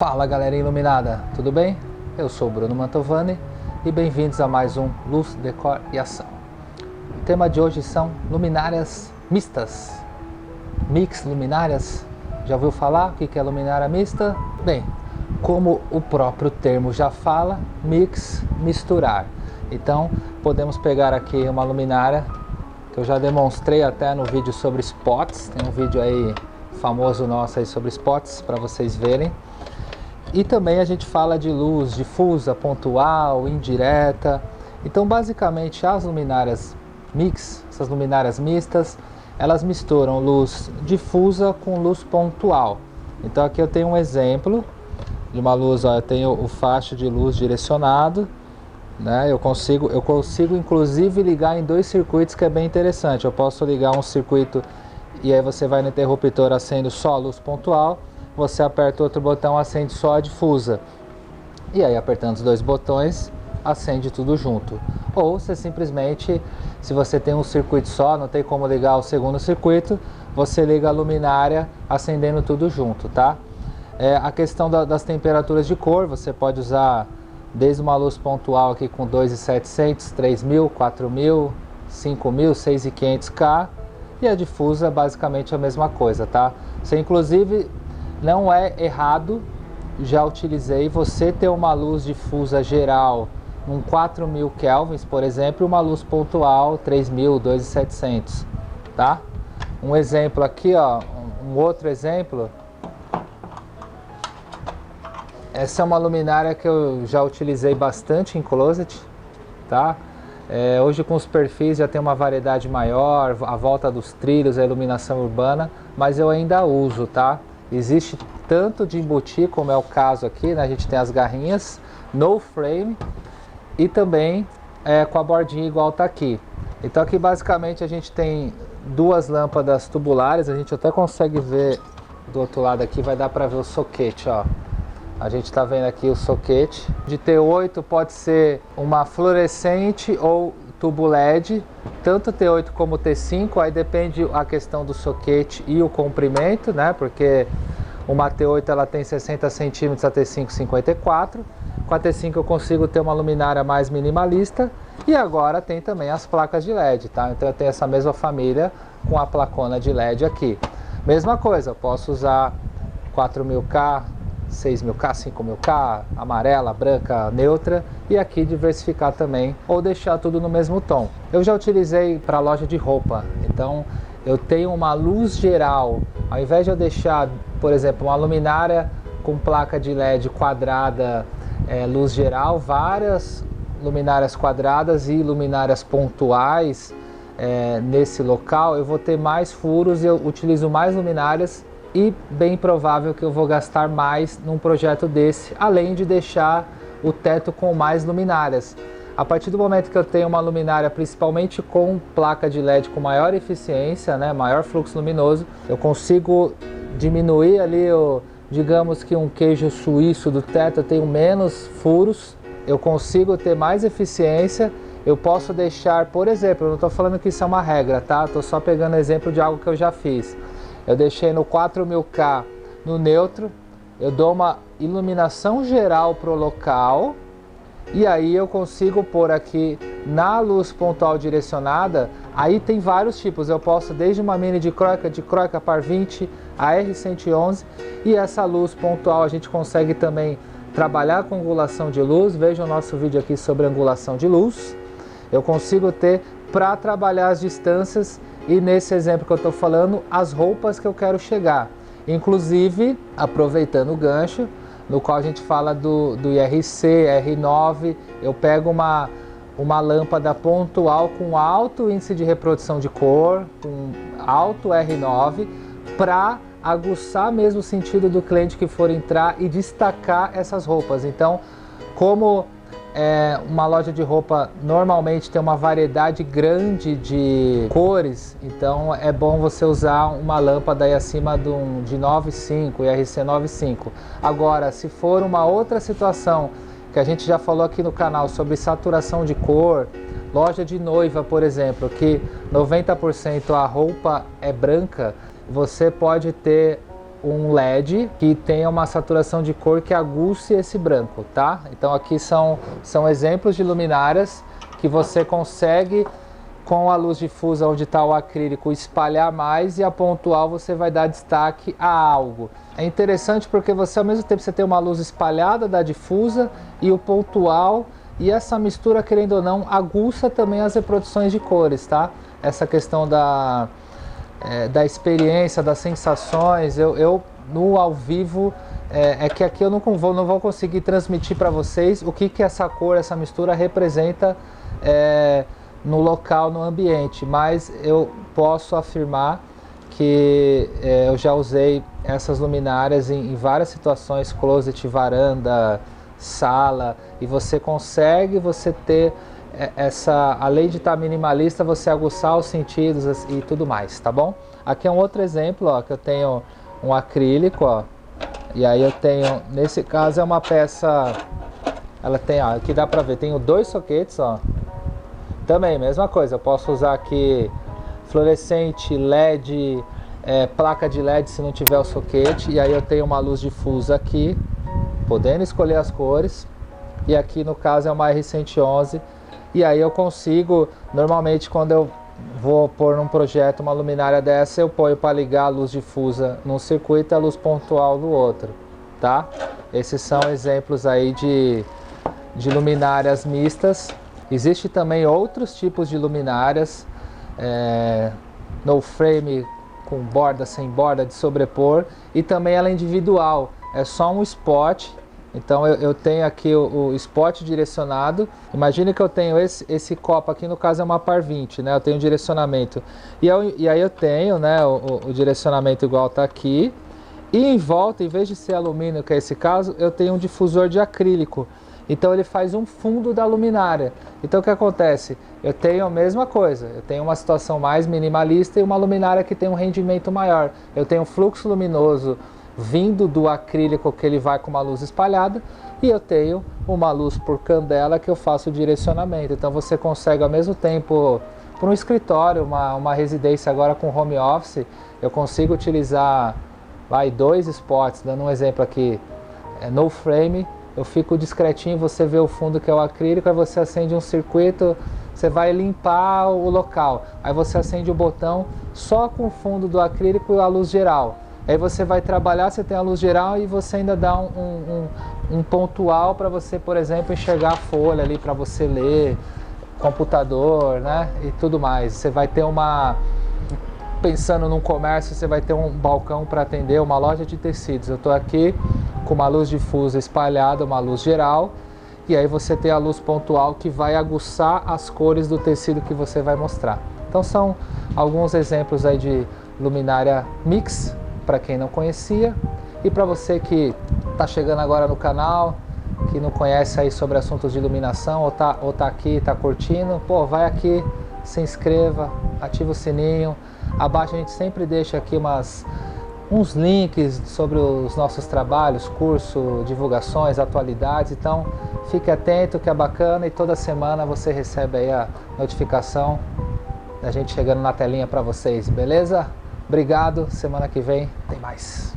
Fala galera iluminada, tudo bem? Eu sou o Bruno Mantovani e bem-vindos a mais um Luz, Decor e Ação. O tema de hoje são luminárias mistas. Mix luminárias, já ouviu falar o que é luminária mista? Bem, como o próprio termo já fala, mix, misturar. Então podemos pegar aqui uma luminária que eu já demonstrei até no vídeo sobre spots. Tem um vídeo aí famoso nosso aí sobre spots para vocês verem. E também a gente fala de luz difusa, pontual, indireta. Então basicamente as luminárias mix, essas luminárias mistas, elas misturam luz difusa com luz pontual. Então aqui eu tenho um exemplo de uma luz, ó, eu tenho o faixa de luz direcionado, né? Eu consigo inclusive ligar em dois circuitos, que é bem interessante. Eu posso ligar um circuito e aí você vai no interruptor, acende só a luz pontual. Você aperta outro botão, acende só a difusa. E aí apertando os dois botões, acende tudo junto. Ou você simplesmente, se você tem um circuito só, não tem como ligar o segundo circuito, você liga a luminária acendendo tudo junto, tá? A questão das temperaturas de cor, você pode usar desde uma luz pontual aqui com 2.700, 3.000, 4.000, 5.000, 6.500K. E a difusa basicamente a mesma coisa, tá? Você inclusive... não é errado, já utilizei, você ter uma luz difusa geral num 4.000 kelvins, por exemplo, e uma luz pontual 3.000, 2.700, tá? Um exemplo aqui, ó, um outro exemplo. Essa é uma luminária que eu já utilizei bastante em closet, tá? Hoje com os perfis já tem uma variedade maior, a volta dos trilhos, a iluminação urbana, mas eu ainda uso, tá? Existe tanto de embutir, como é o caso aqui, né? A gente tem as garrinhas no frame e também com a bordinha igual tá aqui. Então aqui basicamente a gente tem duas lâmpadas tubulares, a gente até consegue ver do outro lado aqui, vai dar para ver o soquete, ó. A gente tá vendo aqui o soquete. De T8 pode ser uma fluorescente ou tubo LED, tanto T8 como T5, aí depende a questão do soquete e o comprimento, né? Porque uma T8 ela tem 60 centímetros, a T5 54. Com a T5 eu consigo ter uma luminária mais minimalista. E agora tem também as placas de LED, tá? Então eu tenho essa mesma família com a placona de LED aqui. Mesma coisa, eu posso usar 4.000K, 6.000K, 5.000K, amarela, branca, neutra, e aqui diversificar também, ou deixar tudo no mesmo tom. Eu já utilizei para loja de roupa, então eu tenho uma luz geral, ao invés de eu deixar, por exemplo, uma luminária com placa de LED quadrada, luz geral, várias luminárias quadradas e luminárias pontuais nesse local, eu vou ter mais furos e eu utilizo mais luminárias. E bem provável que eu vou gastar mais num projeto desse, além de deixar o teto com mais luminárias. A partir do momento que eu tenho uma luminária, principalmente com placa de LED com maior eficiência, né, maior fluxo luminoso, eu consigo diminuir ali, digamos que um queijo suíço do teto, eu tenho menos furos, eu consigo ter mais eficiência. Eu posso deixar, por exemplo, eu não estou falando que isso é uma regra, tá? Estou só pegando exemplo de algo que eu já fiz. Eu deixei no 4.000K no neutro, eu dou uma iluminação geral para o local e aí eu consigo pôr aqui na luz pontual direcionada. Aí tem vários tipos, eu posso desde uma mini de croica par 20, a R111, e essa luz pontual a gente consegue também trabalhar com angulação de luz. Veja o nosso vídeo aqui sobre angulação de luz. Eu consigo ter para trabalhar as distâncias. E nesse exemplo que eu estou falando, as roupas que eu quero chegar. Inclusive, aproveitando o gancho, no qual a gente fala do IRC, R9, eu pego uma lâmpada pontual com alto índice de reprodução de cor, com alto R9, para aguçar mesmo o sentido do cliente que for entrar e destacar essas roupas. Então, como... uma loja de roupa normalmente tem uma variedade grande de cores, então é bom você usar uma lâmpada aí acima de 9.5, IRC 9.5. Agora, se for uma outra situação que a gente já falou aqui no canal sobre saturação de cor, loja de noiva, por exemplo, que 90% a roupa é branca, você pode ter um LED que tenha uma saturação de cor que aguce esse branco, tá? Então aqui são exemplos de luminárias que você consegue, com a luz difusa onde está o acrílico, espalhar mais, e a pontual você vai dar destaque a algo. É interessante porque você, ao mesmo tempo, você tem uma luz espalhada da difusa e o pontual, e essa mistura, querendo ou não, aguça também as reproduções de cores, tá? Essa questão da experiência, das sensações, eu no ao vivo, é que aqui eu não vou conseguir transmitir para vocês o que essa cor, essa mistura representa no local, no ambiente, mas eu posso afirmar que eu já usei essas luminárias em várias situações, closet, varanda, sala, e você consegue ter além de estar minimalista, você aguçar os sentidos e tudo mais, tá bom? Aqui é um outro exemplo, ó, que eu tenho um acrílico, ó, e aí eu tenho, nesse caso é uma peça, ela tem, ó, aqui dá pra ver, tenho 2 soquetes, ó, também, mesma coisa, eu posso usar aqui fluorescente, LED, placa de LED se não tiver o soquete, e aí eu tenho uma luz difusa aqui, podendo escolher as cores, e aqui no caso é uma R111, e aí eu consigo, normalmente quando eu vou pôr num projeto uma luminária dessa, eu ponho para ligar a luz difusa num circuito e a luz pontual no outro, tá? Esses são exemplos aí de luminárias mistas. Existe também outros tipos de luminárias, no frame, com borda, sem borda, de sobrepor, e também ela é individual, é só um spot. Então eu tenho aqui o spot direcionado. Imagine que eu tenho esse copo aqui, no caso é uma par 20, né? Eu tenho direcionamento. E aí eu tenho, né, o direcionamento igual tá aqui. E em volta, em vez de ser alumínio, que é esse caso, eu tenho um difusor de acrílico. Então ele faz um fundo da luminária. Então o que acontece? Eu tenho a mesma coisa. Eu tenho uma situação mais minimalista e uma luminária que tem um rendimento maior. Eu tenho um fluxo luminoso vindo do acrílico, que ele vai com uma luz espalhada, e eu tenho uma luz por candela que eu faço o direcionamento. Então você consegue ao mesmo tempo, para um escritório, uma residência agora com home office, eu consigo utilizar 2 spots, dando um exemplo aqui, no frame, eu fico discretinho, você vê o fundo que é o acrílico, aí você acende um circuito, você vai limpar o local, aí você acende o botão só com o fundo do acrílico e a luz geral. Aí você vai trabalhar, você tem a luz geral e você ainda dá um pontual para você, por exemplo, enxergar a folha ali para você ler, computador, né? E tudo mais. Você vai ter pensando num comércio, você vai ter um balcão para atender, uma loja de tecidos. Eu estou aqui com uma luz difusa espalhada, uma luz geral, e aí você tem a luz pontual que vai aguçar as cores do tecido que você vai mostrar. Então são alguns exemplos aí de luminária mix, para quem não conhecia, e para você que está chegando agora no canal, que não conhece aí sobre assuntos de iluminação, ou tá aqui, está curtindo, pô, vai aqui, se inscreva, ativa o sininho, abaixo a gente sempre deixa aqui uns links sobre os nossos trabalhos, curso, divulgações, atualidades, então fique atento que é bacana, e toda semana você recebe aí a notificação da gente chegando na telinha para vocês, beleza? Obrigado, semana que vem tem mais.